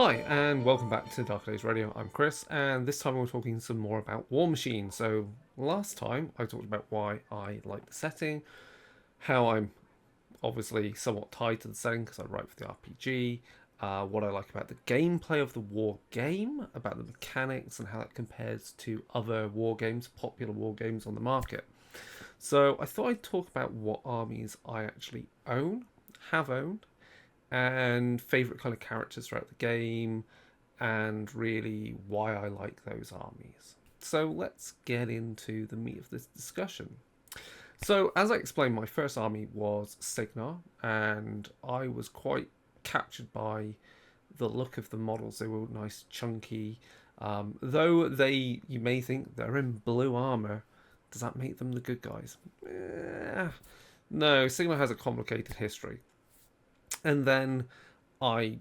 Hi, and welcome back to Dark Days Radio. I'm Chris, and this time we're talking some more about Warmachine. So, last time I talked about why I like the setting, how I'm obviously somewhat tied to the setting because I write for the RPG, what I like about the gameplay of the war game, about the mechanics, and how that compares to other war games, popular war games on the market. So, I thought I'd talk about what armies I actually own, have owned, and favorite kind of characters throughout the game, and really why I like those armies. So let's get into the meat of this discussion. So, as I explained, my first army was Cygnar, and I was quite captured by the look of the models. They were nice, chunky. Though you may think they're in blue armor, does that make them the good guys? No, Cygnar has a complicated history. And then I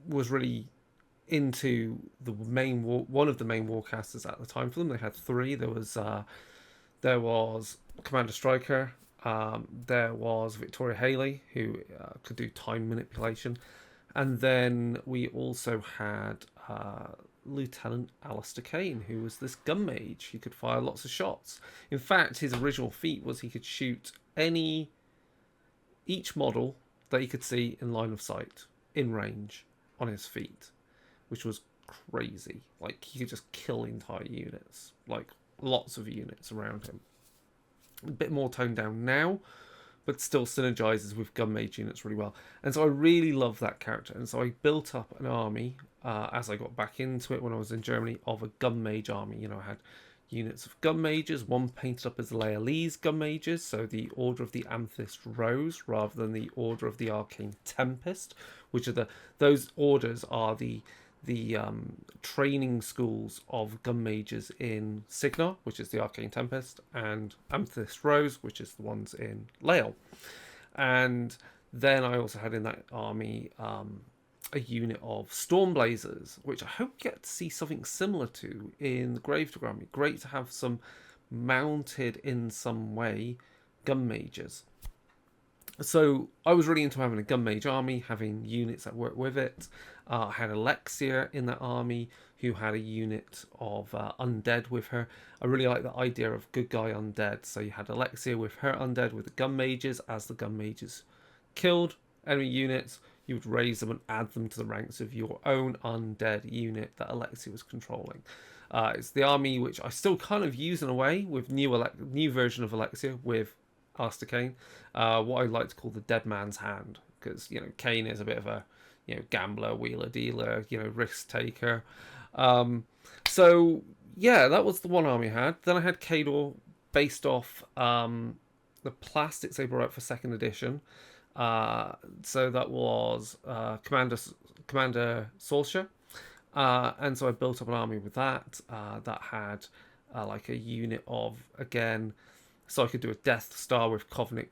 was really into one of the main warcasters at the time for them. They had three. There was Commander Striker. There was Victoria Haley, who could do time manipulation, and then we also had Lieutenant Alistair Kane, who was this gun mage. He could fire lots of shots. In fact, his original feat was he could shoot each model that he could see in line of sight, in range, on his feet, which was crazy. Like, he could just kill entire units, like lots of units around him. A bit more toned down now, but still synergizes with gun mage units really well. And so I really love that character. And so I built up an army as I got back into it when I was in Germany of a gun mage army. You know, I had units of gun mages, one painted up as Lealese gun mages, so the Order of the Amethyst Rose rather than the Order of the Arcane Tempest, which are those orders are the training schools of gun mages in Cygnar, which is the Arcane Tempest, and Amethyst Rose, which is the ones in Lael. And then I also had in that army a unit of Stormblazers, which I hope we get to see something similar to in the Gravedigger army. Great to have some mounted in some way gun mages. So I was really into having a gun mage army, having units that work with it. I had Alexia in that army who had a unit of undead with her. I really like the idea of good guy undead. So you had Alexia with her undead with the gun mages. As the gun mages killed enemy units, you would raise them and add them to the ranks of your own undead unit that Alexia was controlling. It's the army which I still kind of use in a way with new version of Alexia with Alistair Kane, what I like to call the dead man's hand, because Kane is a bit of a gambler, wheeler dealer, risk taker. So yeah, that was the one army I had. Then I had Khador based off the plastics they brought out for second edition. So that was Commander Solskjaer. And so I built up an army with that. That had like a unit of, again, so I could do a Death Star with Kovnik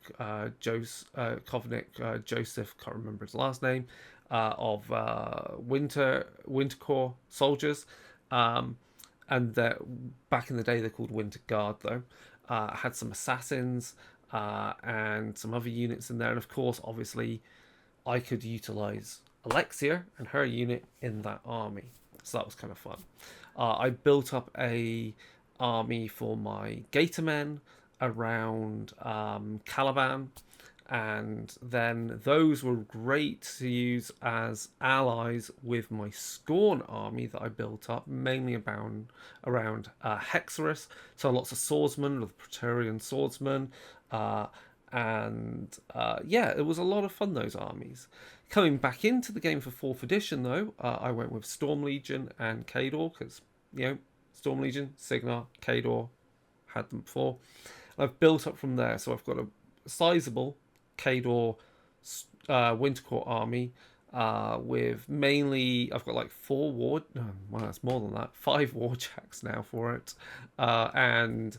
Joseph, can't remember his last name, of Winter Corps soldiers. And back in the day, they're called Winter Guard, though. I had some assassins and some other units in there. And of course, obviously, I could utilize Alexia and her unit in that army. So that was kind of fun. I built up a army for my Gatormen around Caliban, and then those were great to use as allies with my Skorne army that I built up, mainly around Hexerus. So lots of swordsmen, with Praetorian swordsmen, and yeah, it was a lot of fun, those armies. Coming back into the game for 4th edition, though, I went with Storm Legion and Khador, because, Storm Legion, Cygnar, Khador, had them before. I've built up from there, so I've got a sizable Khador Wintercourt army with mainly, I've got like 4 well, that's more than that, 5 warjacks now for it, and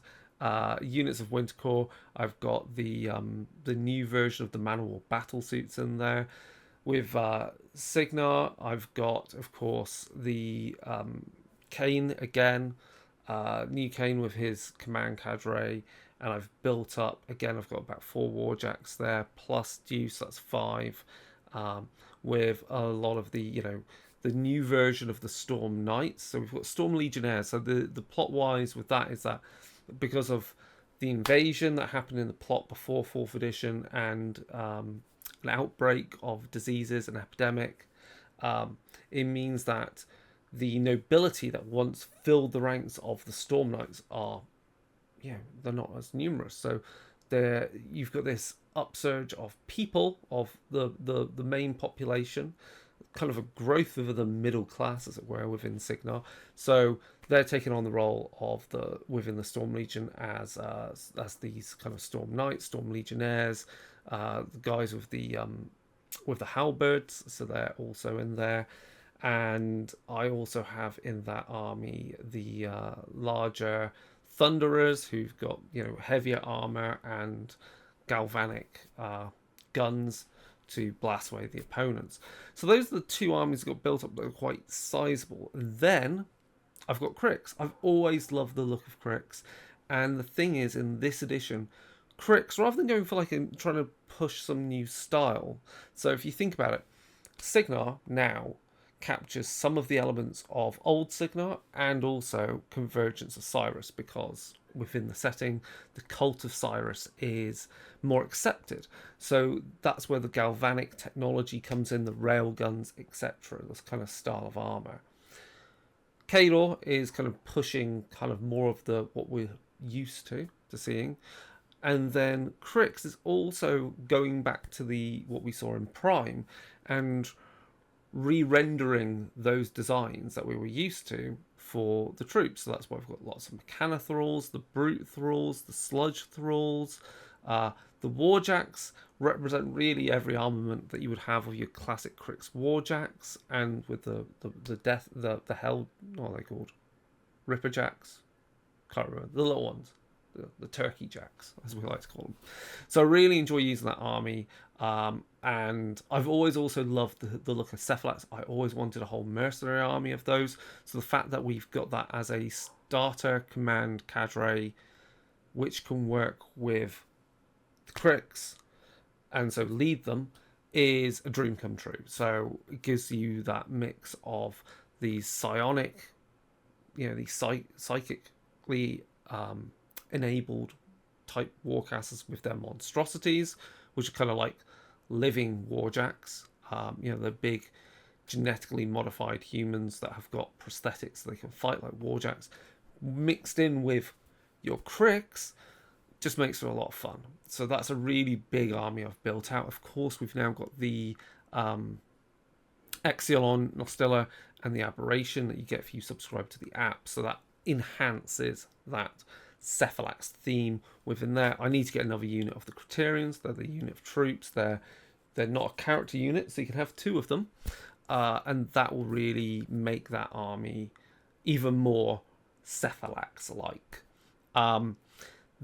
units of Wintercore. I've got the new version of the Man of War battle suits in there. With Cygnar, I've got, of course, the Kane again, new Kane with his command cadre, and I've built up again. I've got about 4 warjacks there plus Deuce, that's 5, with a lot of the the new version of the Storm Knights. So we've got Storm Legionnaires. So the plot wise with that is that because of the invasion that happened in the plot before 4th edition and an outbreak of diseases and epidemic, it means that the nobility that once filled the ranks of the Storm Knights are, they're not as numerous. So there, you've got this upsurge of people, of the main population, kind of a growth of the middle class, as it were, within Cygnar. So they're taking on the role of within the Storm Legion as these kind of Storm Knights, Storm Legionnaires, the guys with the halberds. So they're also in there. And I also have in that army the larger Thunderers, who've got heavier armor and galvanic guns to blast away the opponents. So those are the two armies that got built up that are quite sizable. And then I've got Cryx. I've always loved the look of Cryx, and the thing is, in this edition, Cryx, rather than going for trying to push some new style. So if you think about it, Cygnar now captures some of the elements of old Cygnar and also Convergence of Cyrus, because within the setting the cult of Cyrus is more accepted. So that's where the galvanic technology comes in, the railguns, etc., this kind of style of armor. Khador is kind of pushing kind of more of the what we're used to seeing. And then Cryx is also going back to what we saw in Prime and re-rendering those designs that we were used to for the troops. So that's why we've got lots of Mechanothralls, the Brute Thralls, the Sludge Thralls. The Warjacks represent really every armament that you would have of your classic Cryx Warjacks, and with the hell, what are they called? Ripperjacks? Can't remember. The little ones. The turkey jacks, as we like to call them. So I really enjoy using that army, and I've always also loved the look of Cephalax. I always wanted a whole mercenary army of those, so the fact that we've got that as a starter command cadre which can work with the Cryx and so lead them is a dream come true. So it gives you that mix of these psionic, these psychically enabled type warcasters with their monstrosities, which are kind of like living warjacks. They're big genetically modified humans that have got prosthetics so they can fight like warjacks, mixed in with your Cryx, just makes it a lot of fun. So that's a really big army I've built out. Of course, we've now got the Exilon, Nostilla, and the Aberration that you get if you subscribe to the app. So that enhances that Cephalax theme within there. I need to get another unit of the Criterions. They're the unit of troops. They're not a character unit, so you can have two of them. And that will really make that army even more Cephalax-like.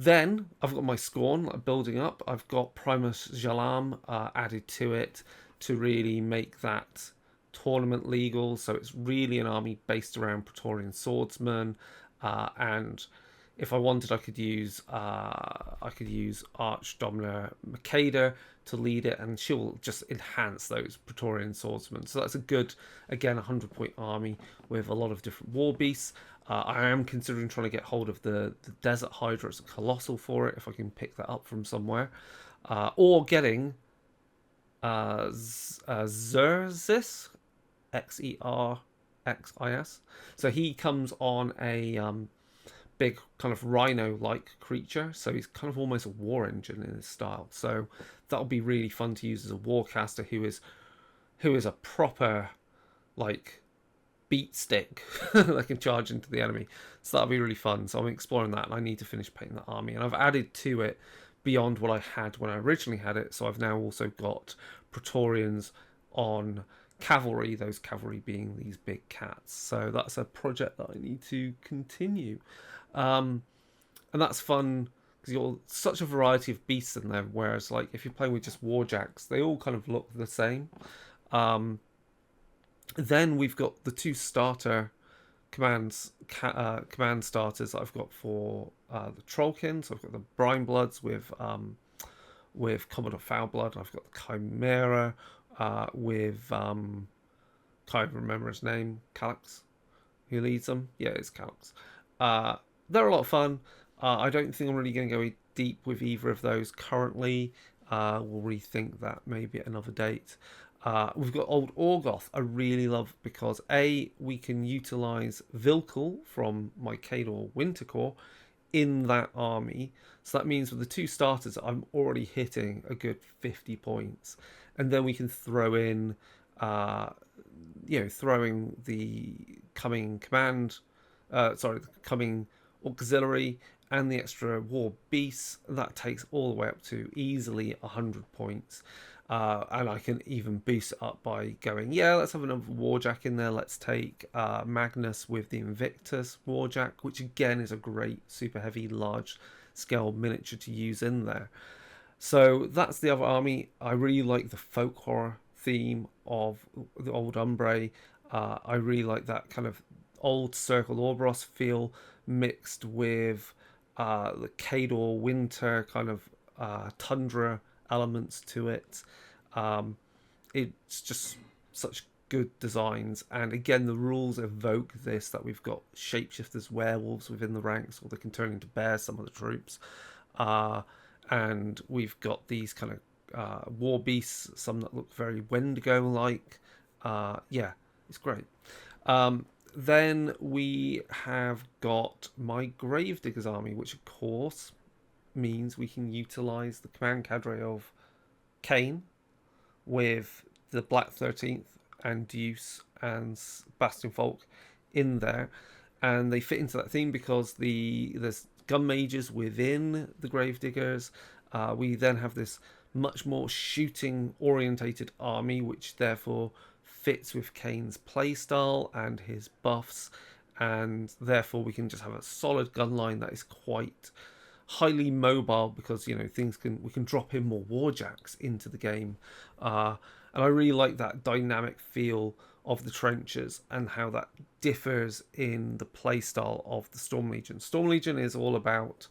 Then I've got my Skorne building up. I've got Primus Jalam added to it to really make that tournament legal. So it's really an army based around Praetorian Swordsmen, and if I wanted, I could use Archdomina Makeda to lead it, and she'll just enhance those Praetorian Swordsmen. So that's a good, again, 100-point army with a lot of different war beasts. I am considering trying to get hold of the Desert Hydra as a Colossal for it, if I can pick that up from somewhere. Or getting Xerxis, Xerxis. So he comes on a big kind of rhino-like creature, so he's kind of almost a war engine in his style. So that'll be really fun to use as a warcaster who is a proper beat stick that can charge into the enemy. So that'll be really fun. So I'm exploring that, and I need to finish painting that army, and I've added to it beyond what I had when I originally had it. So I've now also got Praetorians on cavalry, those cavalry being these big cats. So that's a project that I need to continue. And that's fun because you've got such a variety of beasts in there, whereas if you're playing with just warjacks, they all kind of look the same. Then we've got the two starter command starters that I've got for the Trollkin. So I've got the Brine Bloods with Commodore Foulblood. I've got the Chimera with Can't even remember his name. Calyx, who leads them. Yeah, it's Calyx. They're a lot of fun. I don't think I'm really going to go deep with either of those currently. We'll rethink that maybe at another date. We've got Old Orgoth. I really love because we can utilize Vilkul from my Khador Winter Corps in that army. So that means with the 2 starters, I'm already hitting a good 50 points, and then we can throw in, throwing the coming the coming auxiliary and the extra war beasts. That takes all the way up to easily 100 points. And I can even boost it up by going, let's have another Warjack in there. Let's take Magnus with the Invictus Warjack, which again is a great super heavy large scale miniature to use in there. So that's the other army. I really like the folk horror theme of the old Umbre. I really like that kind of old Circle Orboros feel mixed with the Khador winter kind of tundra elements to it. It's just such good designs, and again the rules evoke this, that we've got shapeshifters, werewolves within the ranks, or they can turn into bears, some of the troops, and we've got these kind of war beasts, some that look very Wendigo like. It's great. Then we have got my Gravediggers army, which of course means we can utilize the command cadre of Kane with the Black 13th and Deuce and Bastion Folk in there, and they fit into that theme because there's gun mages within the Gravediggers. We then have this much more shooting orientated army, which therefore fits with Kane's playstyle and his buffs, and therefore we can just have a solid gun line that is quite highly mobile, because we can drop in more warjacks into the game, and I really like that dynamic feel of the trenches and how that differs in the playstyle of the Storm Legion. Storm Legion is all about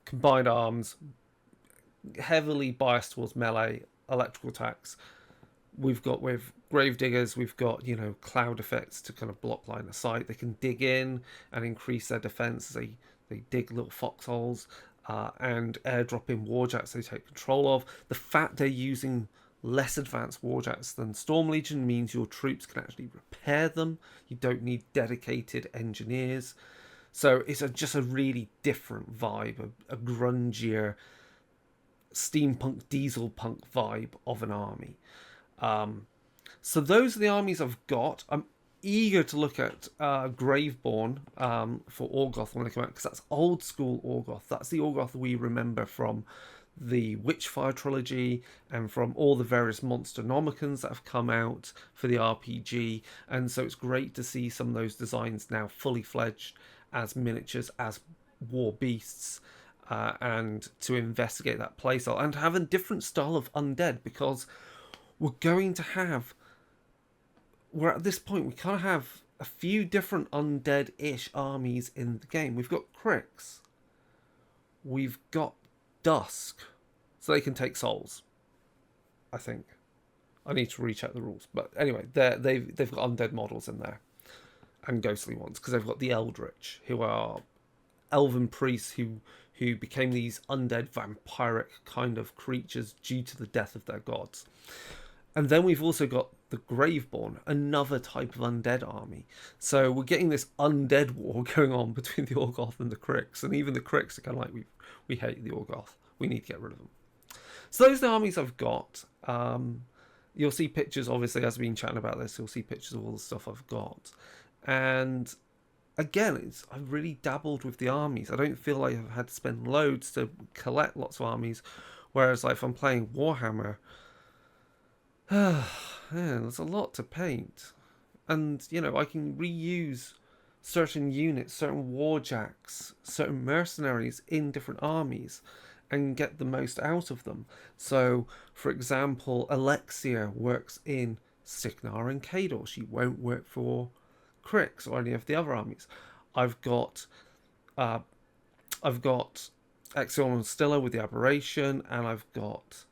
combined arms, heavily biased towards melee electrical attacks. We've got with Gravediggers, we've got cloud effects to kind of block line of sight. They can dig in and increase their defense as they dig little foxholes, and airdrop in warjacks they take control of. The fact they're using less advanced warjacks than Storm Legion means your troops can actually repair them. You don't need dedicated engineers. So it's just a really different vibe, a grungier steampunk, diesel punk vibe of an army. So those are the armies I've got. I'm eager to look at Graveborn for Orgoth when they come out, because that's old school Orgoth. That's the Orgoth we remember from the Witchfire trilogy and from all the various Monsternomicons that have come out for the RPG. And so it's great to see some of those designs now fully fledged as miniatures, as war beasts, and to investigate that playstyle and have a different style of undead, because we're at this point, we kind of have a few different undead-ish armies in the game. We've got Cryx. We've got Dusk. So they can take souls, I think. I need to recheck the rules. But anyway, they've got undead models in there. And ghostly ones, because they've got the Eldritch, who are elven priests who became these undead vampiric kind of creatures due to the death of their gods. And then we've also got the Graveborn, another type of undead army. So we're getting this undead war going on between the Orgoth and the Cryx. And even the Cryx are kind of like, we hate the Orgoth. We need to get rid of them. So those are the armies I've got. You'll see pictures, obviously, as we've been chatting about this, you'll see pictures of all the stuff I've got. And again, I've really dabbled with the armies. I don't feel like I've had to spend loads to collect lots of armies. Whereas like if I'm playing Warhammer, there's a lot to paint. And, I can reuse certain units, certain warjacks, certain mercenaries in different armies and get the most out of them. So, for example, Alexia works in Cygnar and Khador. She won't work for Cryx or any of the other armies. I've got Exion and Stilla with the Aberration, and I've got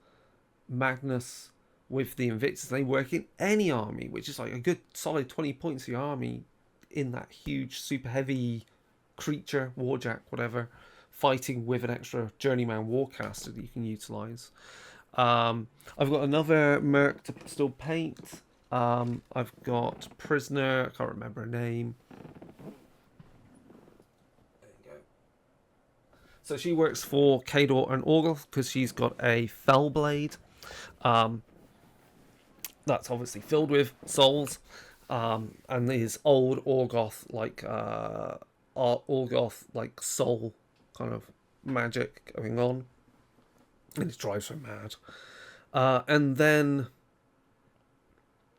Magnus with the Invictus. They work in any army, which is like a good solid 20 points of your army in that huge, super heavy creature, warjack, whatever, fighting with an extra journeyman warcaster that you can utilize. I've got another merc to still paint. I've got prisoner, I can't remember her name. There you go. So she works for Khador and Orgoth because she's got a fell blade. That's obviously filled with souls. And these old Orgoth like soul kind of magic going on. And it drives her mad. And then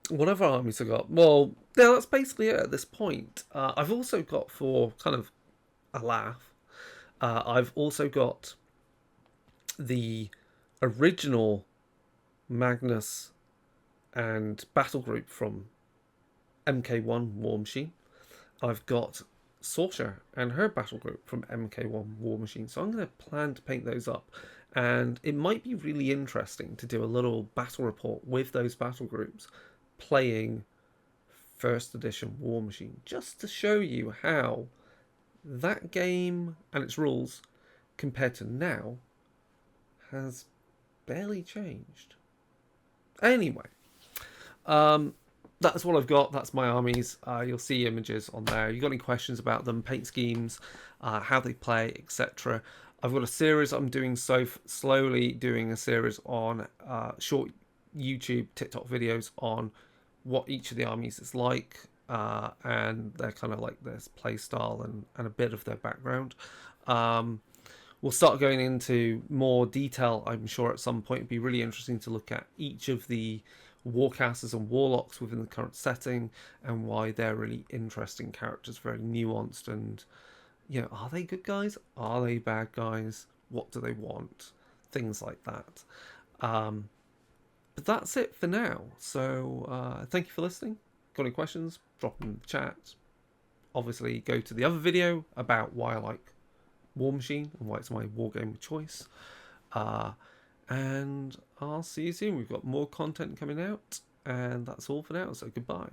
whatever armies I got, well, yeah, that's basically it at this point. I've also got, for kind of a laugh, I've also got the original Magnus and battle group from MK1 Warmachine. I've got Sorcerer and her battle group from MK1 Warmachine. So I'm going to plan to paint those up. And it might be really interesting to do a little battle report with those battle groups playing first edition Warmachine, just to show you how that game and its rules compared to now has barely changed. Anyway, that's what I've got. That's my armies. You'll see images on there. You got any questions about them, paint schemes, how they play, etc. I've got a series I'm doing, slowly doing a series on short YouTube, TikTok videos on what each of the armies is like, and they're kind of like this play style and a bit of their background. We'll start going into more detail, I'm sure, at some point. It'd be really interesting to look at each of the warcasters and warlocks within the current setting and why they're really interesting characters, very nuanced, and are they good guys? Are they bad guys? What do they want? Things like that. But that's it for now. So thank you for listening. Got any questions? Drop them in the chat. Obviously, go to the other video about why I like Warmachine and why it's my wargame of choice. And I'll see you soon. We've got more content coming out. And that's all for now. So goodbye.